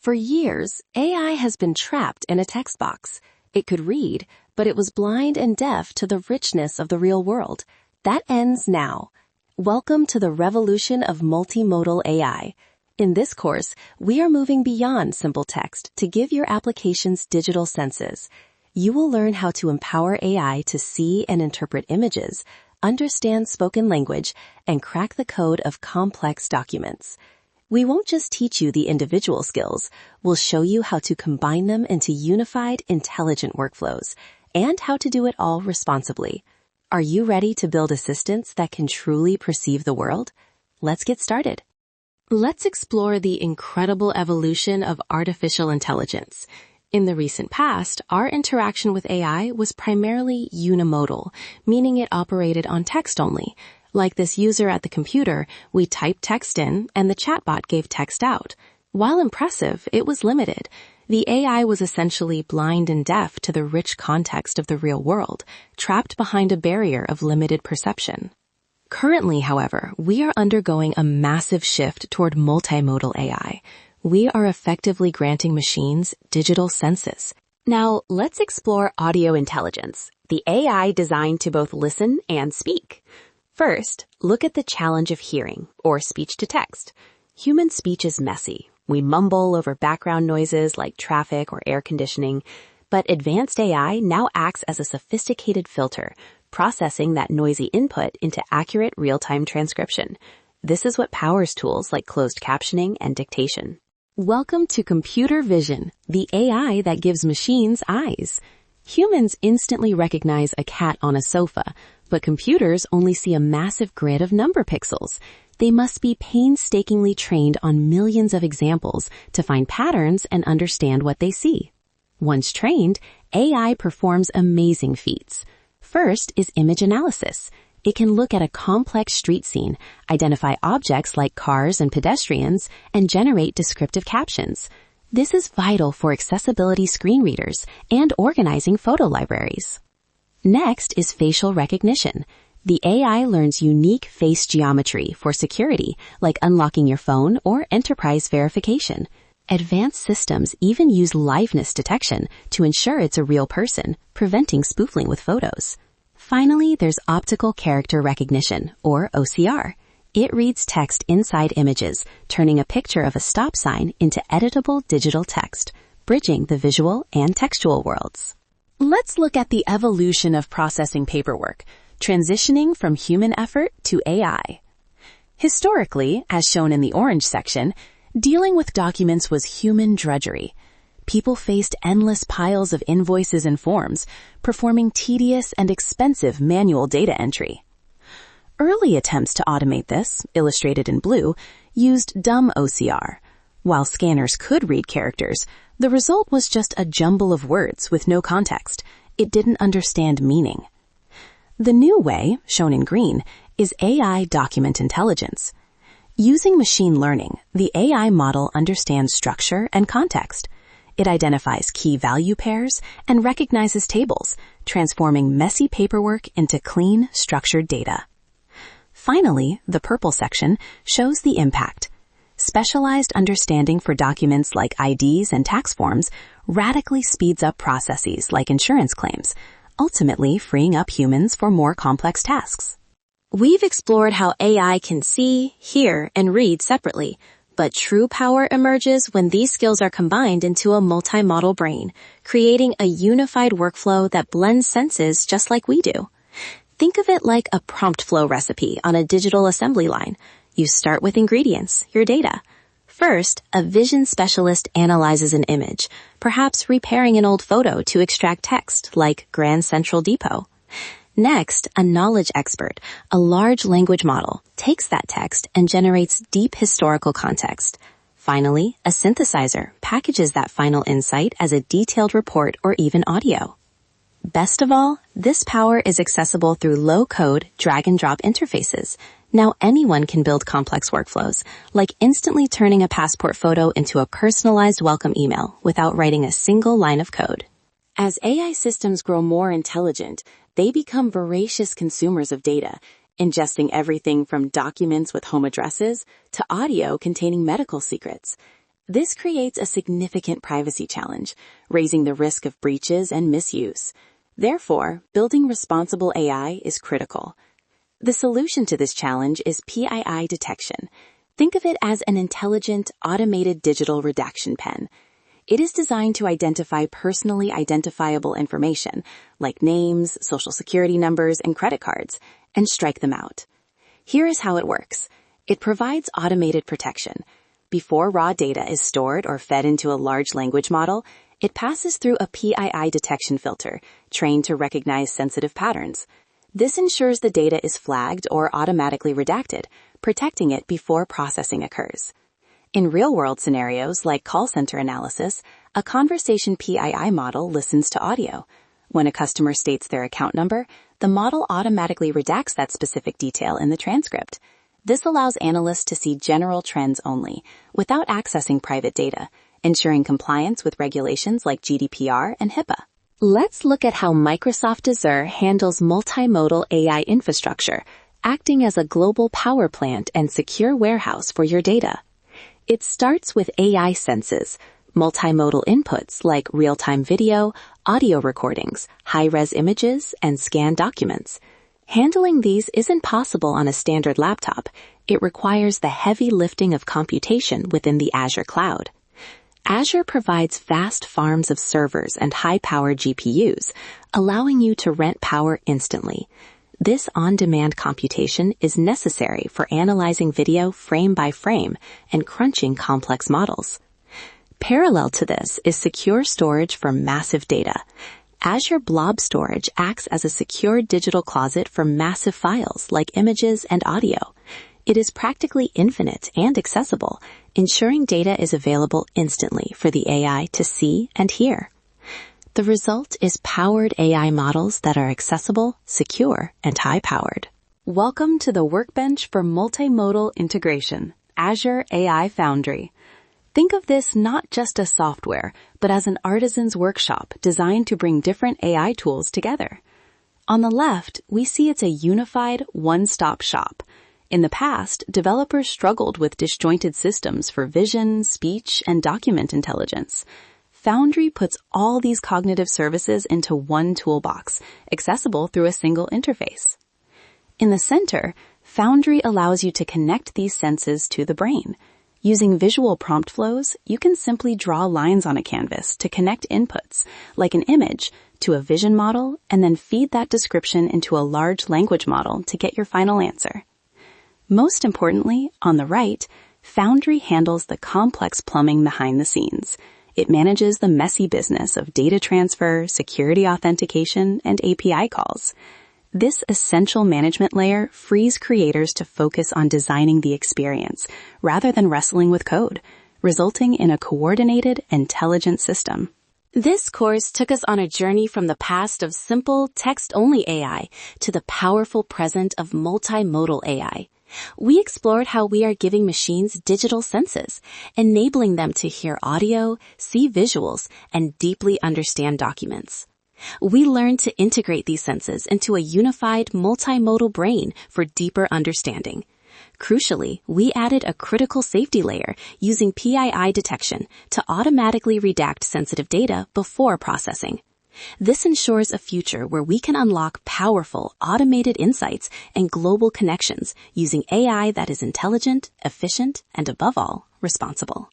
For years, AI has been trapped in a text box. It could read, but it was blind and deaf to the richness of the real world. That ends now. Welcome to the revolution of multimodal AI. In this course, we are moving beyond simple text to give your applications digital senses. You will learn how to empower AI to see and interpret images, understand spoken language, and crack the code of complex documents. We won't just teach you the individual skills, we'll show you how to combine them into unified, intelligent workflows, and how to do it all responsibly. Are you ready to build assistants that can truly perceive the world? Let's get started. Let's explore the incredible evolution of artificial intelligence. In the recent past, our interaction with AI was primarily unimodal, meaning it operated on text only. Like this user at the computer, we typed text in and the chatbot gave text out. While impressive, it was limited. The AI was essentially blind and deaf to the rich context of the real world, trapped behind a barrier of limited perception. Currently, however, we are undergoing a massive shift toward multimodal AI. We are effectively granting machines digital senses. Now, let's explore audio intelligence, the AI designed to both listen and speak. First, look at the challenge of hearing, or speech to text. Human speech is messy. We mumble over background noises like traffic or air conditioning, but advanced AI now acts as a sophisticated filter, processing that noisy input into accurate real-time transcription. This is what powers tools like closed captioning and dictation. Welcome to computer vision, the AI that gives machines eyes. Humans instantly recognize a cat on a sofa, but computers only see a massive grid of number pixels. They must be painstakingly trained on millions of examples to find patterns and understand what they see. Once trained, AI performs amazing feats. First is image analysis. It can look at a complex street scene, identify objects like cars and pedestrians, and generate descriptive captions. This is vital for accessibility screen readers and organizing photo libraries. Next is facial recognition. The AI learns unique face geometry for security, like unlocking your phone or enterprise verification. Advanced systems even use liveness detection to ensure it's a real person, preventing spoofing with photos. Finally, there's optical character recognition, or OCR. It reads text inside images, turning a picture of a stop sign into editable digital text, bridging the visual and textual worlds. Let's look at the evolution of processing paperwork, transitioning from human effort to AI. Historically, as shown in the orange section, dealing with documents was human drudgery. People faced endless piles of invoices and forms, performing tedious and expensive manual data entry. Early attempts to automate this, illustrated in blue, used dumb OCR. While scanners could read characters, the result was just a jumble of words with no context. It didn't understand meaning. The new way, shown in green, is AI document intelligence. Using machine learning, the AI model understands structure and context. It identifies key value pairs and recognizes tables, transforming messy paperwork into clean, structured data. Finally, the purple section shows the impact. Specialized understanding for documents like IDs and tax forms radically speeds up processes like insurance claims, ultimately freeing up humans for more complex tasks. We've explored how AI can see, hear, and read separately, but true power emerges when these skills are combined into a multimodal brain, creating a unified workflow that blends senses just like we do. Think of it like a prompt flow recipe on a digital assembly line. You start with ingredients, your data. First, a vision specialist analyzes an image, perhaps repairing an old photo to extract text like Grand Central Depot. Next, a knowledge expert, a large language model, takes that text and generates deep historical context. Finally, a synthesizer packages that final insight as a detailed report or even audio. Best of all, this power is accessible through low-code, drag-and-drop interfaces. Now anyone can build complex workflows, like instantly turning a passport photo into a personalized welcome email without writing a single line of code. As AI systems grow more intelligent, they become voracious consumers of data, ingesting everything from documents with home addresses to audio containing medical secrets. This creates a significant privacy challenge, raising the risk of breaches and misuse. Therefore, building responsible AI is critical. The solution to this challenge is PII detection. Think of it as an intelligent, automated digital redaction pen. It is designed to identify personally identifiable information, like names, social security numbers, and credit cards, and strike them out. Here is how it works. It provides automated protection. Before raw data is stored or fed into a large language model, it passes through a PII detection filter, trained to recognize sensitive patterns. This ensures the data is flagged or automatically redacted, protecting it before processing occurs. In real-world scenarios like call center analysis, a conversation PII model listens to audio. When a customer states their account number, the model automatically redacts that specific detail in the transcript. This allows analysts to see general trends only, without accessing private data, ensuring compliance with regulations like GDPR and HIPAA. Let's look at how Microsoft Azure handles multimodal AI infrastructure, acting as a global power plant and secure warehouse for your data. It starts with AI senses, multimodal inputs like real-time video, audio recordings, high-res images, and scanned documents. Handling these isn't possible on a standard laptop. It requires the heavy lifting of computation within the Azure cloud. Azure provides vast farms of servers and high-powered GPUs, allowing you to rent power instantly. This on-demand computation is necessary for analyzing video frame by frame and crunching complex models. Parallel to this is secure storage for massive data. Azure Blob Storage acts as a secure digital closet for massive files like images and audio. It is practically infinite and accessible, ensuring data is available instantly for the AI to see and hear. The result is powered AI models that are accessible, secure, and high-powered. Welcome to the workbench for multimodal integration, Azure AI Foundry. Think of this not just as software, but as an artisan's workshop designed to bring different AI tools together. On the left, we see it's a unified, one-stop shop. In the past, developers struggled with disjointed systems for vision, speech, and document intelligence. Foundry puts all these cognitive services into one toolbox, accessible through a single interface. In the center, Foundry allows you to connect these senses to the brain. Using visual prompt flows, you can simply draw lines on a canvas to connect inputs, like an image, to a vision model, and then feed that description into a large language model to get your final answer. Most importantly, on the right, Foundry handles the complex plumbing behind the scenes. It manages the messy business of data transfer, security authentication, and API calls. This essential management layer frees creators to focus on designing the experience rather than wrestling with code, resulting in a coordinated, intelligent system. This course took us on a journey from the past of simple, text-only AI to the powerful present of multimodal AI. We explored how we are giving machines digital senses, enabling them to hear audio, see visuals, and deeply understand documents. We learned to integrate these senses into a unified multimodal brain for deeper understanding. Crucially, we added a critical safety layer using PII detection to automatically redact sensitive data before processing. This ensures a future where we can unlock powerful, automated insights and global connections using AI that is intelligent, efficient, and above all, responsible.